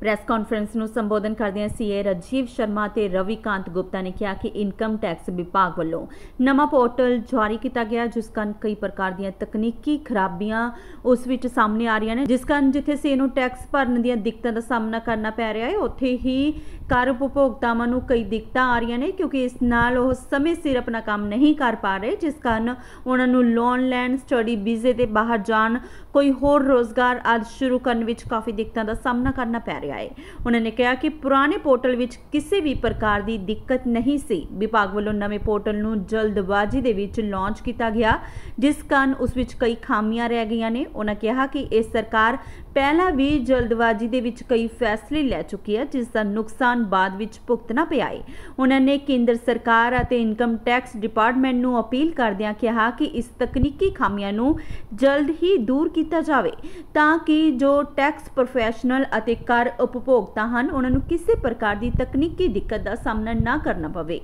Press conference ਨੂੰ ਸੰਬੋਧਨ ਕਰਦਿਆਂ ਸੀਏ ਰਾਜੀਵ ਸ਼ਰਮਾ ਤੇ ਰਵੀਕਾਂਤ ਗੁਪਤਾ ਨੇ ਕਿਹਾ ਕਿ ਇਨਕਮ ਟੈਕਸ ਵਿਭਾਗ ਵੱਲੋਂ ਨਵਾਂ ਪੋਰਟਲ ਜਾਰੀ ਕੀਤਾ ਗਿਆ, ਜਿਸ ਕਾਰਨ ਕਈ ਪ੍ਰਕਾਰ ਦੀਆਂ ਤਕਨੀਕੀ ਖਰਾਬੀਆਂ ਉਸ ਵਿੱਚ ਸਾਹਮਣੇ ਆ ਰਹੀਆਂ ਨੇ, ਜਿਸ ਕਾਰਨ ਜਿੱਥੇ ਸੇ ਨੂੰ ਟੈਕਸ ਭਰਨ ਦੀਆਂ ਦਿੱਕਤਾਂ ਦਾ ਸਾਹਮਣਾ ਕਰਨਾ ਪੈ ਰਿਹਾ ਹੈ, ਉੱਥੇ ਹੀ ਕਰ ਉਪਭੋਗਤਾਵਾਂ ਨੂੰ ਕਈ ਦਿੱਕਤਾਂ ਆ ਰਹੀਆਂ ਨੇ, ਕਿਉਂਕਿ ਇਸ ਨਾਲ ਉਹ ਸਮੇਂ ਸਿਰ ਆਪਣਾ ਕੰਮ ਨਹੀਂ ਕਰ ਪਾ ਰਹੇ, ਜਿਸ ਕਾਰਨ ਉਹਨਾਂ ਨੂੰ ਲੋਨ ਲੈਣ, ਸਟੱਡੀ ਵੀਜ਼ੇ ਤੇ ਬਾਹਰ ਜਾਣ, ਕੋਈ ਹੋਰ ਰੋਜ਼ਗਾਰ ਆਦਿ ਸ਼ੁਰੂ ਕਰਨ ਵਿੱਚ ਕਾਫੀ ਦਿੱਕਤਾਂ ਦਾ ਸਾਹਮਣਾ ਕਰਨਾ ਪੈ ਰਿਹਾ ਹੈ। ਉਹਨਾਂ ਨੇ ਕਿਹਾ ਕਿ ਪੁਰਾਣੇ ਪੋਰਟਲ ਵਿੱਚ ਕਿਸੇ ਵੀ ਪ੍ਰਕਾਰ ਦੀ ਦਿੱਕਤ ਨਹੀਂ ਸੀ। ਵਿਭਾਗ ਵੱਲੋਂ ਨਵੇਂ ਪੋਰਟਲ ਨੂੰ ਜਲਦਬਾਜ਼ੀ ਦੇ ਵਿੱਚ ਲਾਂਚ ਕੀਤਾ ਗਿਆ, ਜਿਸ ਕਾਰਨ ਉਸ ਵਿੱਚ ਕਈ ਖਾਮੀਆਂ ਰਹਿ ਗਈਆਂ ਨੇ। ਉਹਨਾਂ ਕਿਹਾ ਕਿ ਇਹ ਸਰਕਾਰ ਪਹਿਲਾਂ ਵੀ ਜਲਦਬਾਜ਼ੀ ਦੇ ਵਿੱਚ ਕਈ ਫੈਸਲੇ ਲੈ ਚੁੱਕੀ ਹੈ, ਜਿਸ ਦਾ ਨੁਕਸਾਨ ਬਾਅਦ ਵਿੱਚ ਭੁਗਤਣਾ ਪਿਆ ਹੈ। ਉਹਨਾਂ ਨੇ ਕੇਂਦਰ ਸਰਕਾਰ ਅਤੇ ਇਨਕਮ ਟੈਕਸ ਡਿਪਾਰਟਮੈਂਟ ਨੂੰ ਅਪੀਲ ਕਰਦਿਆਂ ਕਿਹਾ ਕਿ ਇਸ ਤਕਨੀਕੀ ਖਾਮੀਆਂ ਨੂੰ ਜਲਦ ਹੀ ਦੂਰ ਕੀਤਾ ਜਾਵੇ, ਤਾਂ ਕਿ ਜੋ ਟੈਕਸ ਪ੍ਰੋਫੈਸ਼ਨਲ ਅਤੇ ਕਰ ਉਪਭੋਗਤਾ ਹਨ, ਉਹਨਾਂ ਨੂੰ ਕਿਸੇ ਪ੍ਰਕਾਰ ਦੀ ਤਕਨੀਕੀ ਦਿੱਕਤ ਦਾ ਸਾਹਮਣਾ ਨਾ ਕਰਨਾ ਪਵੇ।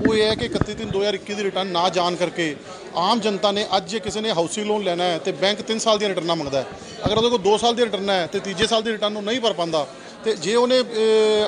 ਉਹ ਇਹ ਹੈ ਕਿ 31/3/2021 ਦੀ ਰਿਟਰਨ ਨਾ ਜਾਣ ਕਰਕੇ ਆਮ ਜਨਤਾ ਨੇ ਅੱਜ ਜੇ ਕਿਸੇ ਨੇ ਹਾਊਸਿੰਗ ਲੋਨ ਲੈਣਾ ਹੈ ਤੇ ਬੈਂਕ 3 ਸਾਲ ਦੀਆਂ ਰਿਟਰਨਾਂ ਮੰਗਦਾ ਹੈ। ਅਗਰ ਉਹਦੇ ਕੋਲ 2 ਸਾਲ ਦੀ ਰਿਟਰਨ ਹੈ ਤੇ ਤੀਜੇ ਸਾਲ ਦੀ ਰਿਟਰਨ ਉਹ ਨਹੀਂ ਭਰ ਪਾਉਂਦਾ, ਤੇ ਜੇ ਉਹਨੇ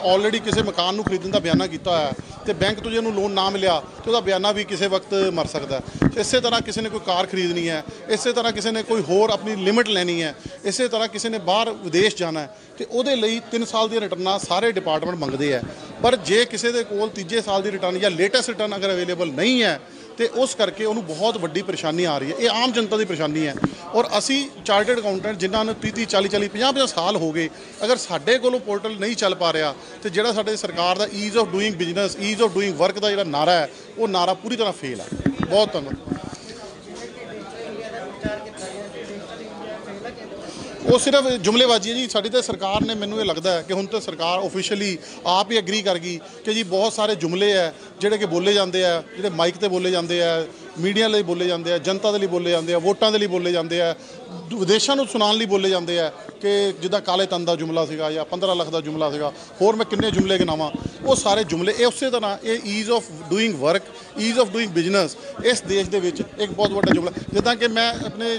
ਆਲਰੇਡੀ ਕਿਸੇ ਮਕਾਨ ਨੂੰ ਖਰੀਦਣ ਦਾ ਬਿਆਨਾ ਕੀਤਾ ਹੋਇਆ ਤੇ ਬੈਂਕ ਤੋਂ ਜੇ ਉਹਨੂੰ ਲੋਨ ਨਾ ਮਿਲਿਆ ਤੇ ਉਹਦਾ ਬਿਆਨਾ ਵੀ ਕਿਸੇ ਵਕਤ ਮਰ ਸਕਦਾ ਹੈ। ਇਸੇ ਤਰ੍ਹਾਂ ਕਿਸੇ ਨੇ ਕੋਈ ਕਾਰ ਖਰੀਦਣੀ ਹੈ, ਇਸੇ ਤਰ੍ਹਾਂ ਕਿਸੇ ਨੇ ਕੋਈ ਹੋਰ ਆਪਣੀ ਲਿਮਿਟ ਲੈਣੀ ਹੈ, ਇਸੇ ਤਰ੍ਹਾਂ ਕਿਸੇ ਨੇ ਬਾਹਰ ਵਿਦੇਸ਼ ਜਾਣਾ ਹੈ ਤੇ ਉਹਦੇ ਲਈ 3 ਸਾਲ ਦੀਆਂ ਰਿਟਰਨਾਂ ਸਾਰੇ ਡਿਪਾਰਟਮੈਂਟ ਮੰਗਦੇ ਆ। ਪਰ ਜੇ ਕਿਸੇ ਦੇ ਕੋਲ ਤੀਜੇ ਸਾਲ ਦੀ ਰਿਟਰਨ ਜਾਂ ਲੇਟੈਸਟ ਰਿਟਰਨ ਅਗਰ ਅਵੇਲੇਬਲ ਨਹੀਂ ਹੈ ਤੇ ਉਸ ਕਰਕੇ ਉਹਨੂੰ ਬਹੁਤ ਵੱਡੀ ਪਰੇਸ਼ਾਨੀ ਆ ਰਹੀ ਹੈ। ਇਹ ਆਮ ਜਨਤਾ ਦੀ ਪਰੇਸ਼ਾਨੀ ਹੈ। ਔਰ ਅਸੀਂ ਚਾਰਟਰਡ ਅਕਾਊਂਟੈਂਟ ਜਿਨ੍ਹਾਂ ਨੂੰ 30 40 50 ਸਾਲ ਹੋ ਗਏ, ਅਗਰ ਸਾਡੇ ਕੋਲੋਂ ਪੋਰਟਲ ਨਹੀਂ ਚੱਲ ਪਾ ਰਿਹਾ ਤੇ ਜਿਹੜਾ ਸਾਡੇ ਸਰਕਾਰ ਦਾ ease of doing business, ease of doing work ਦਾ ਜਿਹੜਾ ਨਾਰਾ ਹੈ, ਉਹ ਨਾਰਾ ਪੂਰੀ ਤਰ੍ਹਾਂ ਫੇਲ ਹੈ। ਬਹੁਤ ਧੰਨਵਾਦ। ਉਹ ਸਿਰਫ ਜੁਮਲੇਬਾਜ਼ੀ ਹੈ ਜੀ। ਸਾਡੀ ਤਾਂ ਸਰਕਾਰ ਨੇ, ਮੈਨੂੰ ਇਹ ਲੱਗਦਾ ਹੈ ਕਿ ਹੁਣ ਤਾਂ ਸਰਕਾਰ ਓਫੀਸ਼ੀਅਲੀ ਆਪ ਹੀ ਐਗਰੀ ਕਰ ਗਈ ਕਿ ਜੀ ਬਹੁਤ ਸਾਰੇ ਜੁਮਲੇ ਹੈ ਜਿਹੜੇ ਕਿ ਬੋਲੇ ਜਾਂਦੇ ਆ, ਜਿਹੜੇ ਮਾਈਕ ਤੇ ਬੋਲੇ ਜਾਂਦੇ ਆ, ਮੀਡੀਆ ਲਈ ਬੋਲੇ ਜਾਂਦੇ ਆ, ਜਨਤਾ ਦੇ ਲਈ ਬੋਲੇ ਜਾਂਦੇ ਆ, ਵੋਟਾਂ ਦੇ ਲਈ ਬੋਲੇ ਜਾਂਦੇ ਆ, ਵਿਦੇਸ਼ਾਂ ਨੂੰ ਸੁਣਾਉਣ ਲਈ ਬੋਲੇ ਜਾਂਦੇ ਆ ਕਿ ਜਿੱਦਾਂ ਕਾਲੇ ਤਨ ਦਾ ਜੁਮਲਾ ਸੀਗਾ ਜਾਂ 15 ਲੱਖ ਦਾ ਜੁਮਲਾ ਸੀਗਾ, ਹੋਰ ਮੈਂ ਕਿੰਨੇ ਜੁਮਲੇ ਗਿਣਾਵਾਂ। ਉਹ ਸਾਰੇ ਜੁਮਲੇ ਇਹ ਉਸੇ ਤਰ੍ਹਾਂ ਇਹ ease of doing work, ease of doing business ਇਸ ਦੇਸ਼ ਦੇ ਵਿੱਚ ਇੱਕ ਬਹੁਤ ਵੱਡਾ ਜੁਮਲਾ। ਜਿੱਦਾਂ ਕਿ ਮੈਂ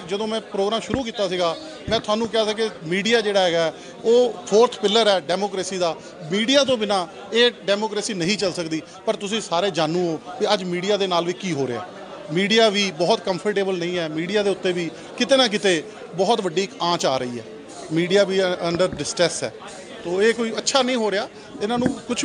ਜਦੋਂ ਮੈਂ ਪ੍ਰੋਗਰਾਮ ਸ਼ੁਰੂ ਕੀਤਾ ਸੀਗਾ, ਮੈਂ ਤੁਹਾਨੂੰ ਕਿਹਾ ਸੀ ਕਿ ਮੀਡੀਆ ਜਿਹੜਾ ਹੈਗਾ ਉਹ 4th ਪਿਲਰ ਹੈ ਡੈਮੋਕ੍ਰੇਸੀ ਦਾ। ਮੀਡੀਆ ਤੋਂ ਬਿਨਾਂ ਇਹ ਡੈਮੋਕ੍ਰੇਸੀ ਨਹੀਂ ਚੱਲ ਸਕਦੀ। ਪਰ ਤੁਸੀਂ ਸਾਰੇ ਜਾਣੂ ਹੋ ਕਿ ਅੱਜ ਮੀਡੀਆ ਦੇ ਨਾਲ ਵੀ ਕੀ ਹੋ ਰਿਹਾ। ਮੀਡੀਆ ਵੀ ਬਹੁਤ ਕੰਫਰਟੇਬਲ ਨਹੀਂ ਹੈ। ਮੀਡੀਆ ਦੇ ਉੱਤੇ ਵੀ ਕਿਤੇ ਨਾ ਕਿਤੇ ਬਹੁਤ ਵੱਡੀ ਆਂਚ ਆ ਰਹੀ ਹੈ। ਮੀਡੀਆ ਵੀ ਅੰਡਰ ਡਿਸਟ੍ਰੈਸ ਹੈ। ਤੋ ਇਹ ਕੋਈ ਅੱਛਾ ਨਹੀਂ ਹੋ ਰਿਹਾ। ਇਹਨਾਂ ਨੂੰ ਕੁਝ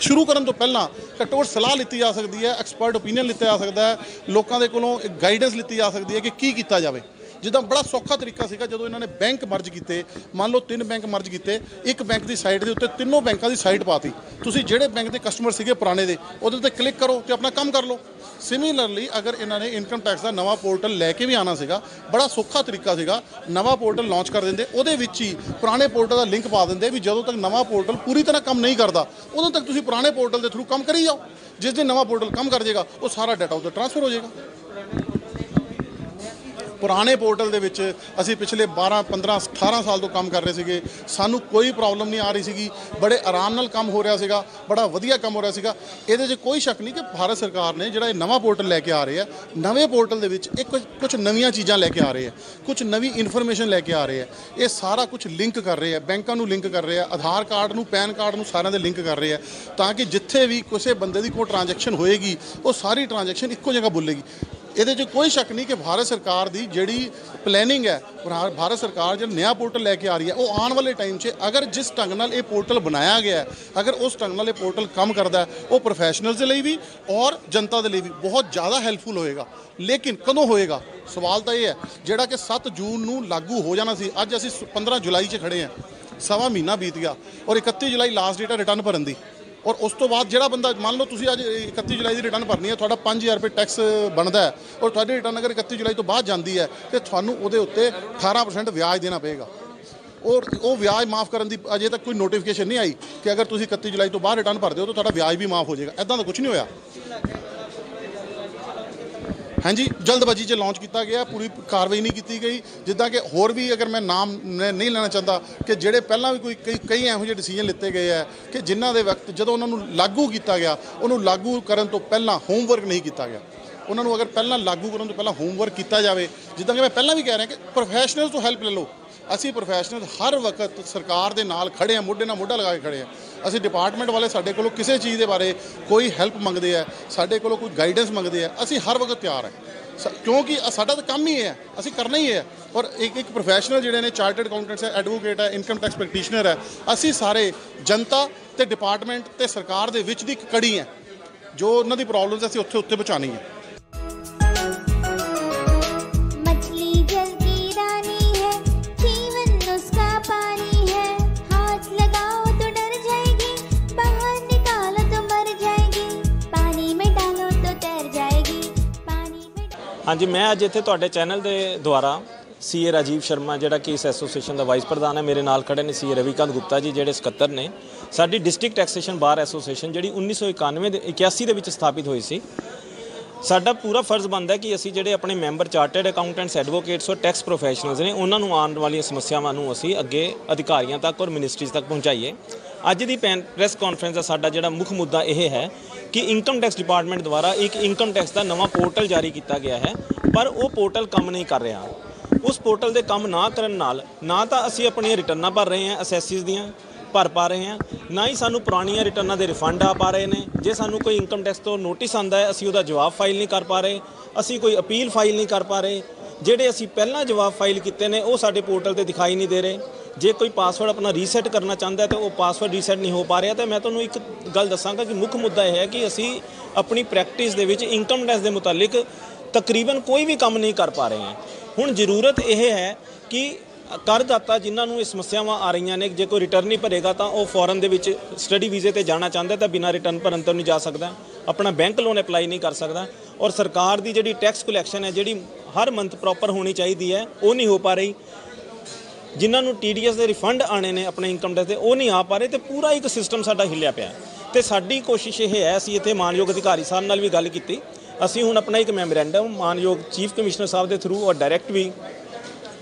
ਸ਼ੁਰੂ ਕਰਨ ਤੋਂ ਪਹਿਲਾਂ ਘੱਟੋ ਘੱਟ ਸਲਾਹ ਲਿੱਤੀ ਜਾ ਸਕਦੀ ਹੈ, ਐਕਸਪਰਟ ਓਪੀਨੀਅਨ ਲਿੱਤਾ ਜਾ ਸਕਦਾ ਹੈ, ਲੋਕਾਂ ਦੇ ਕੋਲੋਂ ਗਾਈਡੈਂਸ ਲਿੱਤੀ ਜਾ ਸਕਦੀ ਹੈ ਕਿ ਕੀ ਕੀਤਾ ਜਾਵੇ। ਜਿੱਦਾਂ ਬੜਾ ਸੌਖਾ ਤਰੀਕਾ ਸੀਗਾ ਜਦੋਂ ਇਹਨਾਂ ਨੇ ਬੈਂਕ ਮਰਜ ਕੀਤੇ, ਮੰਨ ਲਓ 3 ਬੈਂਕ ਮਰਜ ਕੀਤੇ, ਇੱਕ ਬੈਂਕ ਦੀ ਸਾਈਟ ਦੇ ਉੱਤੇ ਤਿੰਨੋਂ ਬੈਂਕਾਂ ਦੀ ਸਾਈਟ ਪਾਤੀ। ਤੁਸੀਂ ਜਿਹੜੇ ਬੈਂਕ ਦੇ ਕਸਟਮਰ ਸੀਗੇ ਪੁਰਾਣੇ ਦੇ, ਉਹਦੇ ਉੱਤੇ ਕਲਿੱਕ ਕਰੋ ਤੇ ਆਪਣਾ ਕੰਮ ਕਰ ਲਓ। ਸਿਮਿਲਰਲੀ ਅਗਰ ਇਹਨਾਂ ਨੇ ਇਨਕਮ ਟੈਕਸ ਦਾ ਨਵਾਂ ਪੋਰਟਲ ਲੈ ਕੇ ਵੀ ਆਉਣਾ ਸੀਗਾ, ਬੜਾ ਸੌਖਾ ਤਰੀਕਾ ਸੀਗਾ, ਨਵਾਂ ਪੋਰਟਲ ਲਾਂਚ ਕਰ ਦਿੰਦੇ, ਉਹਦੇ ਵਿੱਚ ਹੀ ਪੁਰਾਣੇ ਪੋਰਟਲ ਦਾ ਲਿੰਕ ਪਾ ਦਿੰਦੇ ਵੀ ਜਦੋਂ ਤੱਕ ਨਵਾਂ ਪੋਰਟਲ ਪੂਰੀ ਤਰ੍ਹਾਂ ਕੰਮ ਨਹੀਂ ਕਰਦਾ, ਉਦੋਂ ਤੱਕ ਤੁਸੀਂ ਪੁਰਾਣੇ ਪੋਰਟਲ ਦੇ ਥਰੂ ਕੰਮ ਕਰੀ ਜਾਓ। ਜਿਸ ਦਿਨ ਨਵਾਂ ਪੋਰਟਲ ਕੰਮ ਕਰ ਜਾਏਗਾ, ਉਹ ਸਾਰਾ ਡਾਟਾ ਉੱਤੇ ਟ੍ਰਾਂਸਫਰ ਹੋ ਜਾਏਗਾ। ਪੁਰਾਣੇ ਪੋਰਟਲ ਦੇ ਵਿੱਚ ਅਸੀਂ ਪਿਛਲੇ 12 15 18 ਸਾਲ ਤੋਂ ਕੰਮ ਕਰ ਰਹੇ ਸੀਗੇ, ਸਾਨੂੰ ਕੋਈ ਪ੍ਰੋਬਲਮ ਨਹੀਂ ਆ ਰਹੀ ਸੀਗੀ, ਬੜੇ ਆਰਾਮ ਨਾਲ ਕੰਮ ਹੋ ਰਿਹਾ ਸੀਗਾ, ਬੜਾ ਵਧੀਆ ਕੰਮ ਹੋ ਰਿਹਾ ਸੀਗਾ। ਇਹਦੇ 'ਚ ਕੋਈ ਸ਼ੱਕ ਨਹੀਂ ਕਿ ਭਾਰਤ ਸਰਕਾਰ ਨੇ ਜਿਹੜਾ ਇਹ ਨਵਾਂ ਪੋਰਟਲ ਲੈ ਕੇ ਆ ਰਹੇ ਆ, ਨਵੇਂ ਪੋਰਟਲ ਦੇ ਵਿੱਚ ਕੁਝ ਨਵੀਆਂ ਚੀਜ਼ਾਂ ਲੈ ਕੇ ਆ ਰਹੇ ਆ, ਕੁਝ ਨਵੀਂ ਇਨਫੋਰਮੇਸ਼ਨ ਲੈ ਕੇ ਆ ਰਹੇ ਆ। ਇਹ ਸਾਰਾ ਕੁਝ ਲਿੰਕ ਕਰ ਰਹੇ ਆ, ਬੈਂਕਾਂ ਨੂੰ ਲਿੰਕ ਕਰ ਰਹੇ ਆ, ਆਧਾਰ ਕਾਰਡ ਨੂੰ, ਪੈਨ ਕਾਰਡ ਨੂੰ, ਸਾਰਿਆਂ ਦੇ ਲਿੰਕ ਕਰ ਰਹੇ ਆ, ਤਾਂ ਕਿ ਜਿੱਥੇ ਵੀ ਕਿਸੇ ਬੰਦੇ ਦੀ ਕੋਈ ਟ੍ਰਾਂਜੈਕਸ਼ਨ ਹੋਏਗੀ, ਉਹ ਸਾਰੀ ਟ੍ਰਾਂਜੈਕਸ਼ਨ ਇੱਕੋ ਜਗ੍ਹਾ ਬੋਲੇਗੀ। ਇਹਦੇ 'ਚ ਕੋਈ ਸ਼ੱਕ ਨਹੀਂ ਕਿ ਭਾਰਤ ਸਰਕਾਰ ਦੀ ਜਿਹੜੀ ਪਲੈਨਿੰਗ ਹੈ, ਭਾਰਤ ਸਰਕਾਰ ਜਿਹੜਾ ਨਵਾਂ ਪੋਰਟਲ ਲੈ ਕੇ ਆ ਰਹੀ ਹੈ, ਉਹ ਆਉਣ ਵਾਲੇ ਟਾਈਮ 'ਚ ਅਗਰ ਜਿਸ ਢੰਗ ਨਾਲ ਇਹ ਪੋਰਟਲ ਬਣਾਇਆ ਗਿਆ ਹੈ, ਅਗਰ ਉਸ ਢੰਗ ਨਾਲ ਇਹ ਪੋਰਟਲ ਕੰਮ ਕਰਦਾ ਹੈ, ਉਹ ਪ੍ਰੋਫੈਸ਼ਨਲਸ ਦੇ ਲਈ ਵੀ ਔਰ ਜਨਤਾ ਦੇ ਲਈ ਵੀ ਬਹੁਤ ਜ਼ਿਆਦਾ ਹੈਲਪਫੁਲ ਹੋਏਗਾ। ਲੇਕਿਨ ਕਦੋਂ ਹੋਏਗਾ? ਸਵਾਲ ਤਾਂ ਇਹ ਹੈ ਜਿਹੜਾ ਕਿ 7 ਜੂਨ ਨੂੰ ਲਾਗੂ ਹੋ ਜਾਣਾ ਸੀ। ਅੱਜ ਅਸੀਂ 15 ਜੁਲਾਈ 'ਚ ਖੜੇ ਹਾਂ, ਸਵਾ ਮਹੀਨਾ ਬੀਤ ਗਿਆ ਔਰ 31 ਜੁਲਾਈ ਲਾਸਟ ਡੇਟ ਹੈ ਰਿਟਰਨ ਭਰਨ ਦੀ। ਔਰ ਉਸ ਤੋਂ ਬਾਅਦ ਜਿਹੜਾ ਬੰਦਾ, ਮੰਨ ਲਓ ਤੁਸੀਂ ਅੱਜ 31 ਜੁਲਾਈ ਦੀ ਰਿਟਰਨ ਭਰਨੀ ਹੈ, ਤੁਹਾਡਾ 5000 ਰੁਪਏ ਟੈਕਸ ਬਣਦਾ ਹੈ ਔਰ ਤੁਹਾਡੀ ਰਿਟਰਨ ਅਗਰ 31 ਜੁਲਾਈ ਤੋਂ ਬਾਅਦ ਜਾਂਦੀ ਹੈ ਤੇ ਤੁਹਾਨੂੰ ਉਹਦੇ ਉੱਤੇ 18% ਵਿਆਜ ਦੇਣਾ ਪਏਗਾ। ਔਰ ਉਹ ਵਿਆਜ ਮਾਫ ਕਰਨ ਦੀ ਅਜੇ ਤੱਕ ਕੋਈ ਨੋਟੀਫਿਕੇਸ਼ਨ ਨਹੀਂ ਆਈ ਕਿ ਅਗਰ ਤੁਸੀਂ 31 ਜੁਲਾਈ ਤੋਂ ਬਾਅਦ ਰਿਟਰਨ ਭਰਦੇ ਹੋ ਤਾਂ ਤੁਹਾਡਾ ਵਿਆਜ ਵੀ ਮਾਫ ਹੋ ਜਾਏਗਾ। ਇੱਦਾਂ ਦਾ ਕੁਝ ਨਹੀਂ ਹੋਇਆ। ਹਾਂਜੀ, ਜਲਦਬਾਜ਼ੀ 'ਚ ਲਾਂਚ ਕੀਤਾ ਗਿਆ, ਪੂਰੀ ਕਾਰਵਾਈ ਨਹੀਂ ਕੀਤੀ ਗਈ। ਜਿੱਦਾਂ ਕਿ ਹੋਰ ਵੀ, ਅਗਰ ਮੈਂ ਨਾਮ ਨਹੀਂ ਲੈਣਾ ਚਾਹੁੰਦਾ, ਕਿ ਜਿਹੜੇ ਪਹਿਲਾਂ ਵੀ ਕਈ ਇਹੋ ਜਿਹੇ ਡਿਸੀਜਨ ਲਿੱਤੇ ਗਏ ਹੈ ਕਿ ਜਿਨ੍ਹਾਂ ਦੇ ਵਕਤ ਜਦੋਂ ਉਹਨਾਂ ਨੂੰ ਲਾਗੂ ਕੀਤਾ ਗਿਆ, ਉਹਨੂੰ ਲਾਗੂ ਕਰਨ ਤੋਂ ਪਹਿਲਾਂ ਹੋਮਵਰਕ ਨਹੀਂ ਕੀਤਾ ਗਿਆ। ਉਹਨਾਂ ਨੂੰ ਅਗਰ ਪਹਿਲਾਂ ਲਾਗੂ ਕਰਨ ਤੋਂ ਪਹਿਲਾਂ ਹੋਮਵਰਕ ਕੀਤਾ ਜਾਵੇ, ਜਿੱਦਾਂ ਕਿ ਮੈਂ ਪਹਿਲਾਂ ਵੀ ਕਹਿ ਰਿਹਾ ਕਿ ਪ੍ਰੋਫੈਸ਼ਨਲ ਤੋਂ ਹੈਲਪ ਲੈ ਲਓ। ਅਸੀਂ ਪ੍ਰੋਫੈਸ਼ਨਲ ਹਰ ਵਕਤ ਸਰਕਾਰ ਦੇ ਨਾਲ ਖੜੇ ਹਾਂ, ਮੋਢੇ ਨਾਲ ਮੋਢਾ ਲਗਾ ਕੇ ਖੜੇ ਹਾਂ। ਅਸੀਂ ਡਿਪਾਰਟਮੈਂਟ ਵਾਲੇ ਸਾਡੇ ਕੋਲੋਂ ਕਿਸੇ ਚੀਜ਼ ਦੇ ਬਾਰੇ ਕੋਈ ਹੈਲਪ ਮੰਗਦੇ ਆ, ਸਾਡੇ ਕੋਲੋਂ ਕੋਈ ਗਾਈਡੈਂਸ ਮੰਗਦੇ ਆ, ਅਸੀਂ ਹਰ ਵਕਤ ਤਿਆਰ ਹੈ, ਕਿਉਂਕਿ ਸਾਡਾ ਤਾਂ ਕੰਮ ਹੀ ਹੈ, ਅਸੀਂ ਕਰਨਾ ਹੀ ਹੈ। ਔਰ ਇੱਕ ਪ੍ਰੋਫੈਸ਼ਨਲ ਜਿਹੜੇ ਨੇ ਚਾਰਟਰਡ ਅਕਾਊਂਟੈਂਟਸ ਹੈ, ਐਡਵੋਕੇਟ ਹੈ, ਇਨਕਮ ਟੈਕਸ ਪ੍ਰੈਕਟੀਸ਼ਨਰ ਹੈ, ਅਸੀਂ ਸਾਰੇ ਜਨਤਾ ਤੇ ਡਿਪਾਰਟਮੈਂਟ ਤੇ ਸਰਕਾਰ ਦੇ ਵਿੱਚ ਦੀ ਇੱਕ ਕੜੀ ਹੈ। ਜੋ ਉਹਨਾਂ ਦੀ ਪ੍ਰੋਬਲਮਸ ਅਸੀਂ ਉੱਥੇ ਪਹੁੰਚਾਉਣੀ ਹੈ। हाँ जी, मैं अज इत्थे तुहाडे चैनल के द्वारा सीए राजीव शर्मा जिहड़ा कि इस एसोसीएशन का वाइस प्रधान है, मेरे नाल खड़े ने सीए रविकांत गुप्ता जी जिहड़े सकत्तर ने। साडी डिस्ट्रिक्ट टैक्सेशन बार एसोसीएशन जिहड़ी 1981 ਦੇ ਵਿੱਚ ਸਥਾਪਿਤ ਹੋਈ ਸੀ। साडा पूरा फर्ज बनता है कि असी जिहड़े अपने मैंबर चार्टर्ड अकाउंटेंट्स एडवोकेट्स और टैक्स प्रोफैशनल्स ने उन्होंने आने वाली समस्यावां नूं असी अगे अधिकारियों तक और मिनिस्ट्रीज तक पहुँचाइए। अज की प्रैस कॉन्फ्रेंस का साडा जिहड़ा मुख मुद्दा यह है कि इनकम टैक्स डिपार्टमेंट द्वारा एक इनकम टैक्स का नवा पोर्टल जारी किया गया है, पर वो पोर्टल काम नहीं कर रहा। उस पोर्टल के काम ना करन नाल ना तो असी अपनी रिटर्नां भर रहे हैं असैसिस दियां भर पा रहे हैं, ना ही सानू पुरानियां रिटर्नां दे रिफंड आ पा रहे हैं। जे सानू कोई इनकम टैक्स तो नोटिस आंदा है असी उहदा जवाब फाइल नहीं कर पा रहे, असी कोई अपील फाइल नहीं कर पा रहे। ਜਿਹੜੇ ਅਸੀਂ ਪਹਿਲਾਂ जवाब फाइल किए ने वो साडे पोर्टल ते दिखाई नहीं दे रहे। जे कोई पासवर्ड अपना रीसैट करना चाहता है तो वो पासवर्ड रीसैट नहीं हो पा रहा। तो मैं तुहानूं एक गल दसांगा कि मुख मुद्दा यह है कि असी अपनी प्रैक्टिस दे विच इनकम टैक्स के मुतालिक तकरीबन कोई भी काम नहीं कर पा रहे हैं। हुण जरूरत यह है कि करदाता जिन्होंने ये समस्यावां आ रही ने, जे कोई रिटर्न नहीं भरेगा तो वह फॉरन दे विच स्टडी वीजे ते जाना चाहता है तो बिना रिटर्न भरन तो नहीं जा सकता, अपना बैंक लोन अप्लाई नहीं कर सकता। और सरकार की जिहड़ी टैक्स कलैक्शन है जिहड़ी हर मंथ प्रॉपर होनी चाहिए है वो नहीं हो पा रही। जिन्होंने TDS के रिफंड आने ने अपने इनकम टैक्स के वो नहीं आ पा रहे। तो पूरा एक सिस्टम साडा हिलिया पिया। तो साडी कोशिश ये है, असीं इत्थे मानयोग अधिकारी साहब नाल भी गल कीती, असीं हुण अपना एक मैमोरेंडम मानयोग चीफ कमिश्नर साहब के थ्रू और डायरैक्ट भी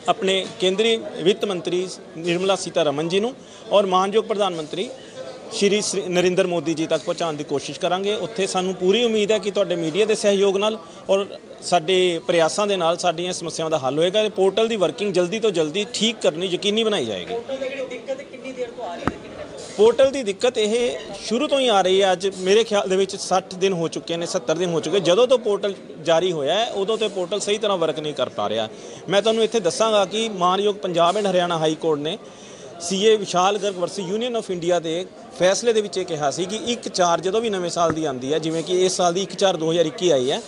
अपने केंद्रीय वित्त मंत्री निर्मला सीतारमन जी नूं और मानयोग प्रधानमंत्री श्री नरेंद्र मोदी जी तक पहुँचाने की कोशिश करांगे। उत्थे सानूं पूरी उम्मीद है कि तुहाडे मीडिया के सहयोग नाल और साडे प्रयासां दे नाल साडीआं समस्यावां दा हल होएगा। पोर्टल की वर्किंग जल्दी तो जल्दी ठीक करनी यकीनी बनाई जाएगी। पोर्टल की दिक्कत यह शुरू तो ही आ रही है। अज मेरे ख्याल दे विच 60 दिन हो चुके हैं, 70 दिन हो चुके। जदों तो पोर्टल जारी होया है उदों तो पोर्टल सही तरह वर्क नहीं कर पा रहा। मैं तुहानूं इत्थे दस्सांगा कि मानयोग Punjab and Haryana high court ने CA Vishal Garg versus union of India के फैसले दे विच कहा सी कि 1/4 जो भी नवे साल की आती है, जिमें कि इस साल की 1/4/2021 आई है,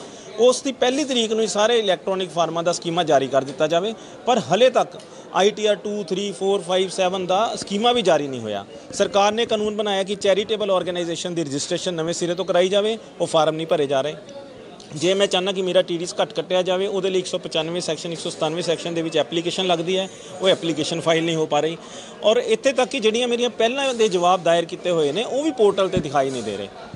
उसकी पहली तरीक नूं सारे इलैक्ट्रॉनिक फार्मां दा स्कीमा जारी कर दिता जाए। पर हले तक ITR 2, 3, 4, 5, 7 का स्कीमा भी जारी नहीं होया। सरकार ने कानून बनाया कि चैरिटेबल ऑर्गेनाइजेशन की रजिस्ट्रेशन नवे सिरे तो कराई जाए, वो फार्म नहीं भरे जा रहे। जे मैं चाहना कि मेरा TDS घट कटिया जाए, वो 195 सैक्शन 197 सैक्शन के विच एप्लीकेशन लगती है, वो एप्लीकेशन फाइल नहीं हो पा रही। और इत्थे तक कि जिहड़ियां मेरियां पहलां दे जवाब दायर किए हुए हैं वो भी पोर्टल पर दिखाई नहीं दे रहे।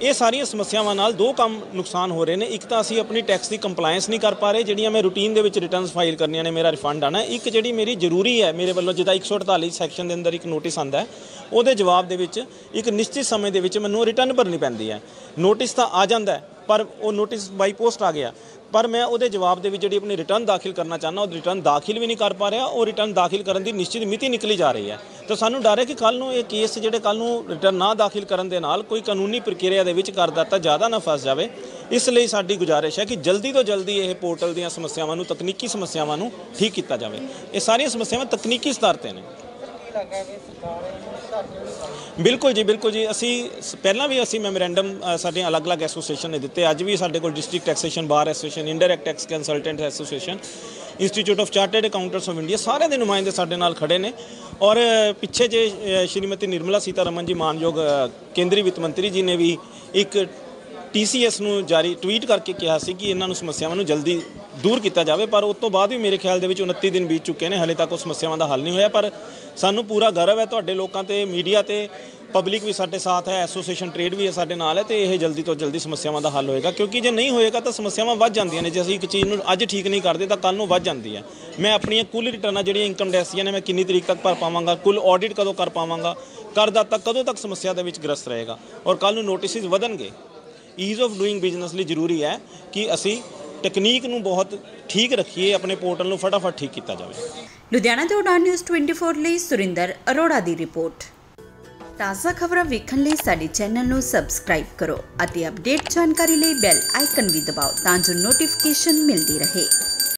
ये सारिया समस्यावां नाल दो काम नुकसान हो रहे हैं। एक तो असी अपनी टैक्स की कंप्लायंस नहीं कर पा रहे, जिहड़ियां मैं रूटीन दे विच रिटर्नस फाइल करनियां ने, मेरा रिफंड आना। एक जिहड़ी मेरी जरूरी है मेरे वालों, जिदा 148 सैक्शन के अंदर एक नोटिस आंदा है, उहदे जवाब दे विच एक निश्चित समय दे विच मैनूं रिटर्न भरनी पैंदी है। नोटिस तो आ जाता है पर वो नोटिस बाई पोस्ट आ गया, पर मैं उहदे जवाब दे विच जिहड़ी अपनी रिटर्न दाखिल करना चाहना वो रिटर्न दाखिल भी नहीं कर पा रहा। और रिटर्न दाखिल करने की निश्चित मिति निकली जा रही है। तो सानूं डर है कि कल नूं ये केस जिहड़े कल नूं रिटर्न ना दाखिल करन दे नाल कोई कानूनी प्रक्रिया दे विच करदाता ज़्यादा ना फस जाए। इसलिए साडी गुजारिश है कि जल्दी तो जल्दी ये पोर्टल दीयां समस्यावां नूं, तकनीकी समस्यावां नूं ठीक किया जाए। ये सारियां समस्यावां तकनीकी स्तर ते ने। बिल्कुल जी, असी पहला भी असी मैमोरेंडम साढ़े अलग अलग एसोसीएशन ने दिते। अज भी साढ़े कोल district taxation bar association, indirect tax consultant association, institute of chartered accountants of India, सारे दे नुमाइंदे साढ़े नाल खड़े ने। और पिछे जे श्रीमती निर्मला सीतारमन जी मानयोग केंद्रीय वित्त मंत्री जी ने भी एक TCS नूं जारी ट्वीट करके कहा सी कि इन्हां नूं समस्यावां नूं जल्दी दूर किया जाए। पर उस तो बाद भी मेरे ख्याल दे विच 29 दिन बीत चुके हैं, हाले तक उस समस्यावां दा हल नहीं होया। पर सानूं पूरा गर्व है तुहाडे लोकां ते, मीडिया ते, पब्लिक भी साडे साथ है, एसोसीएशन ट्रेड भी है साडे नाल है। तो यह जल्दी तो जल्दी समस्यावां दा हल होएगा, क्योंकि जे नहीं होएगा तो समस्यावां वध जांदियां ने। जे असीं एक चीज़ नूं अज ठीक नहीं करते तो कल नूं वध जांदी है। मैं अपनी कुल रिटर्नां जिहड़ियां इनकम टैक्स दीयां ने मैं किन्नी तरीक तक भर पावांगा, कुल ऑडिट कदों कर पावांगा, करदाता कदों तक समस्या दे विच ग्रस्त रहेगा। और कल नूं नोटिस वधणगे। ईज़ ऑफ डूइंग बिजनस लिए जरूरी है कि असी ਟੈਕਨੀਕ ਨੂੰ ਬਹੁਤ ਠੀਕ ਰੱਖੀਏ, ਆਪਣੇ ਪੋਰਟਲ ਨੂੰ ਫਟਾਫਟ ਠੀਕ ਕੀਤਾ ਜਾਵੇ। ਲੁਧਿਆਣਾ ਤੋਂ ਉਡਾਨ ਨਿਊਜ਼ 24 ਲਈ ਸੁਰਿੰਦਰ ਅਰੋੜਾ ਦੀ ਰਿਪੋਰਟ। ਤਾਜ਼ਾ ਖਬਰਾਂ ਵੇਖਣ ਲਈ ਸਾਡੇ ਚੈਨਲ ਨੂੰ ਸਬਸਕ੍ਰਾਈਬ ਕਰੋ ਅਤੇ ਅਪਡੇਟ ਜਾਣਕਾਰੀ ਲਈ ਬੈਲ ਆਈਕਨ ਵੀ ਦਬਾਓ ਤਾਂ ਜੋ ਨੋਟੀਫਿਕੇਸ਼ਨ ਮਿਲਦੀ ਰਹੇ।